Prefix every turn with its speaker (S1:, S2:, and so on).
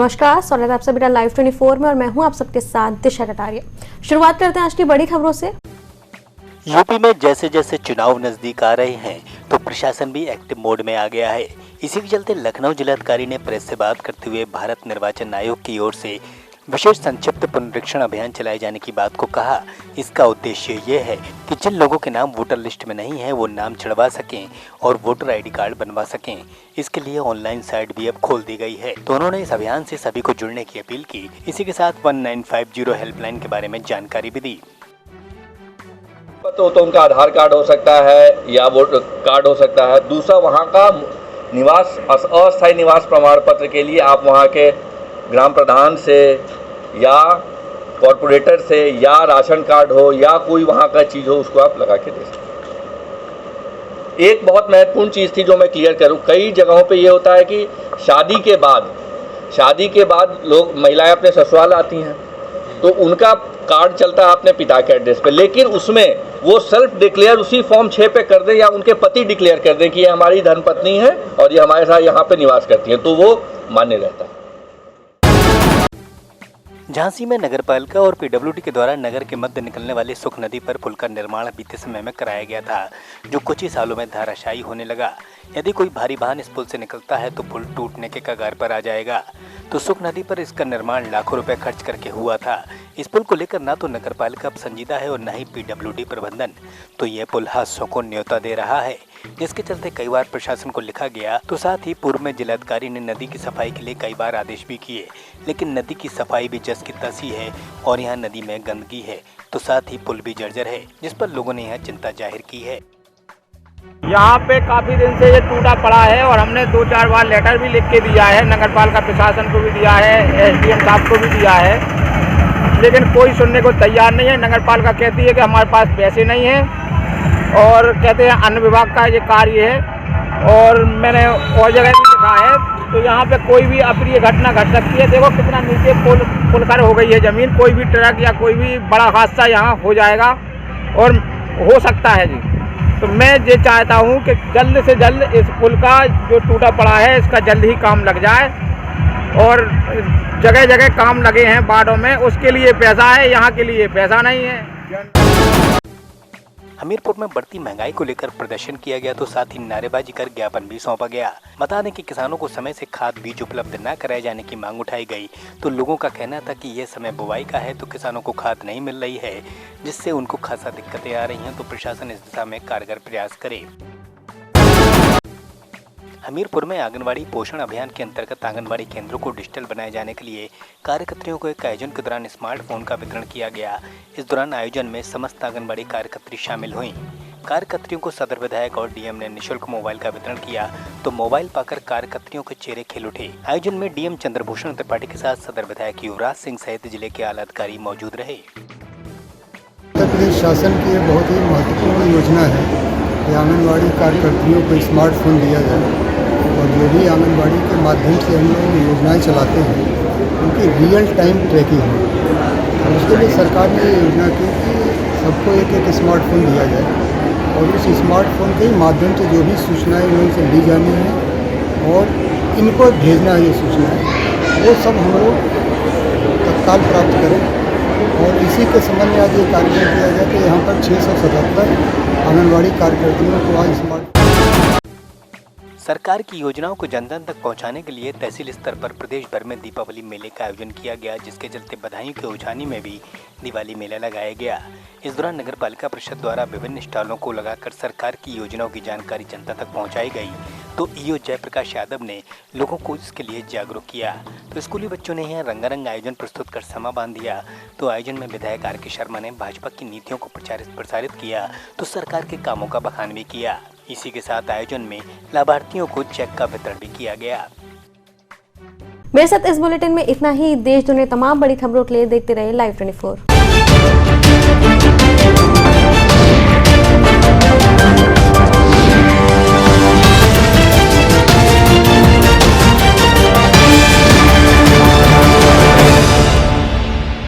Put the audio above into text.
S1: नमस्कार, स्वागत है आप सभी का लाइव 24 में और मैं हूं आप सबके साथ दिशा कटारिया। शुरुआत करते हैं आज की बड़ी खबरों से।
S2: यूपी में जैसे जैसे चुनाव नजदीक आ रहे हैं तो प्रशासन भी एक्टिव मोड में आ गया है। इसी के चलते लखनऊ जिलाधिकारी ने प्रेस से बात करते हुए भारत निर्वाचन आयोग की ओर से विशेष संक्षिप्त पुनरीक्षण अभियान चलाए जाने की बात को कहा। इसका उद्देश्य ये है कि जिन लोगों के नाम वोटर लिस्ट में नहीं है वो नाम चढ़वा सकें और वोटर ID कार्ड बनवा सकें। इसके लिए ऑनलाइन साइट भी अब खोल दी गई है। तो उन्होंने इस अभियान से सभी को जुड़ने की अपील की। इसी के साथ 1950 हेल्पलाइन के बारे में जानकारी भी दी।
S3: तो उनका आधार कार्ड हो सकता है या वोटर कार्ड हो सकता है। दूसरा, वहाँ का निवास अस्थायी निवास प्रमाण पत्र के लिए आप वहाँ के ग्राम प्रधान से या कॉर्पोरेटर से या राशन कार्ड हो या कोई वहाँ का चीज़ हो उसको आप लगा के दे सकते। एक बहुत महत्वपूर्ण चीज़ थी जो मैं क्लियर करूँ, कई जगहों पे ये होता है कि शादी के बाद लोग महिलाएं अपने ससुराल आती हैं तो उनका कार्ड चलता है अपने पिता के एड्रेस पे, लेकिन उसमें वो सेल्फ डिक्लेयर उसी फॉर्म 6 पे कर दें या उनके पति डिक्लेयर कर दें कि ये हमारी धर्मपत्नी है और ये हमारे साथ यहाँ पे निवास करती है, तो वो मान्य रहता है।
S2: झांसी में नगरपालिका और PWD के द्वारा नगर के मध्य निकलने वाली सुख नदी पर पुल का निर्माण बीते समय में कराया गया था, जो कुछ ही सालों में धाराशायी होने लगा। यदि कोई भारी वाहन इस पुल से निकलता है तो पुल टूटने के कगार पर आ जाएगा। तो सुख नदी पर इसका निर्माण लाखों रुपए खर्च करके हुआ था। इस पुल को लेकर ना तो नगरपालिका अब संजीदा है और न ही PWD प्रबंधन। तो यह पुल हादसों को न्योता दे रहा है, जिसके चलते कई बार प्रशासन को लिखा गया। तो साथ ही पूर्व में जिलाधिकारी ने नदी की सफाई के लिए कई बार आदेश भी किए, लेकिन नदी की सफाई भी जस की तस ही है और यहाँ नदी में गंदगी है। तो साथ ही पुल भी जर्जर है, जिस पर लोगों ने यहाँ चिंता जाहिर की है।
S4: यहाँ पे काफ़ी दिन से ये टूटा पड़ा है और हमने 2-4 बार लेटर भी लिख के दिया है, नगरपालिका प्रशासन को भी दिया है, SDM साहब को भी दिया है, लेकिन कोई सुनने को तैयार नहीं है। नगरपालिका कहती है कि हमारे पास पैसे नहीं हैं और कहते हैं अन्य विभाग का ये कार्य है। और मैंने और जगह भी लिखा है, तो यहाँ पे कोई भी अप्रिय घटना घट सकती है। देखो कितना नीचे पुल कर हो गई है ज़मीन, कोई भी ट्रक या कोई भी बड़ा हादसा यहाँ हो जाएगा और हो सकता है जी। तो मैं ये चाहता हूँ कि जल्द से जल्द इस पुल का जो टूटा पड़ा है इसका जल्द ही काम लग जाए और जगह जगह काम लगे हैं वार्डों में, उसके लिए पैसा है, यहाँ के लिए पैसा नहीं है।
S2: हमीरपुर में बढ़ती महंगाई को लेकर प्रदर्शन किया गया, तो साथ ही नारेबाजी कर ज्ञापन भी सौंपा गया। बता दें कि किसानों को समय से खाद बीज उपलब्ध न कराए जाने की मांग उठाई गई। तो लोगों का कहना था कि यह समय बुवाई का है तो किसानों को खाद नहीं मिल रही है, जिससे उनको खासा दिक्कतें आ रही हैं। तो प्रशासन इस दिशा में कारगर प्रयास करे। हमीरपुर में आंगनबाड़ी पोषण अभियान के अंतर्गत आंगनबाड़ी केंद्रों को डिजिटल बनाए जाने के लिए कार्यकर्त्रियों को एक आयोजन के दौरान स्मार्टफोन का वितरण किया गया। इस दौरान आयोजन में समस्त आंगनबाड़ी कार्यकर्त्री शामिल हुईं। कार्यकर्त्रियों को सदर विधायक और DM ने निःशुल्क मोबाइल का वितरण किया, तो मोबाइल पाकर कार्यकर्त्रियों के चेहरे खिल उठे। आयोजन में DM चंद्रभूषण त्रिपाठी के साथ सदर विधायक युवराज सिंह सहित जिले के आला अधिकारी मौजूद रहे।
S5: उत्तर प्रदेश शासन की एक बहुत ही महत्वपूर्ण योजना है कि आंगनबाड़ी कार्यकर्त्रियों को स्मार्टफोन दिया जाए और जो भी आंगनबाड़ी के माध्यम से हम लोग योजनाएँ चलाते हैं उनकी रियल टाइम ट्रैकिंग हो। और उसके लिए सरकार ने ये योजना की कि सबको एक स्मार्टफोन दिया जाए और उस स्मार्टफोन के माध्यम से जो भी सूचनाएँ उनसे ली जानी है और इनको भेजना है, ये सूचनाएँ वो सब हम लोग तत्काल प्राप्त करें। और इसी के संबंध में आज ये कार्यक्रम किया गया कि यहाँ पर 677 आंगनबाड़ी कार्यकर्तियों को आज स्मार्ट।
S2: सरकार की योजनाओं को जन जन तक पहुंचाने के लिए तहसील स्तर पर प्रदेश भर में दीपावली मेले का आयोजन किया गया, जिसके चलते बधाइयों के उछानी में भी दिवाली मेला लगाया गया। इस दौरान नगरपालिका परिषद द्वारा विभिन्न स्टॉलों को लगाकर सरकार की योजनाओं की जानकारी जनता तक पहुंचाई गई। तो EO जयप्रकाश यादव ने लोगों को इसके लिए जागरूक किया। तो स्कूली बच्चों ने यहाँ रंगारंग आयोजन प्रस्तुत कर समा बांध दिया। तो आयोजन में विधायक RK शर्मा ने भाजपा की नीतियों को प्रसारित किया, तो सरकार के कामों का बखान भी किया। इसी के साथ आयोजन में लाभार्थियों को चेक का वितरण भी किया गया।
S1: मेरे साथ इस बुलेटिन में इतना ही। देश दुनिया तमाम बड़ी खबरों के लिए देखते रहे लाइव 24।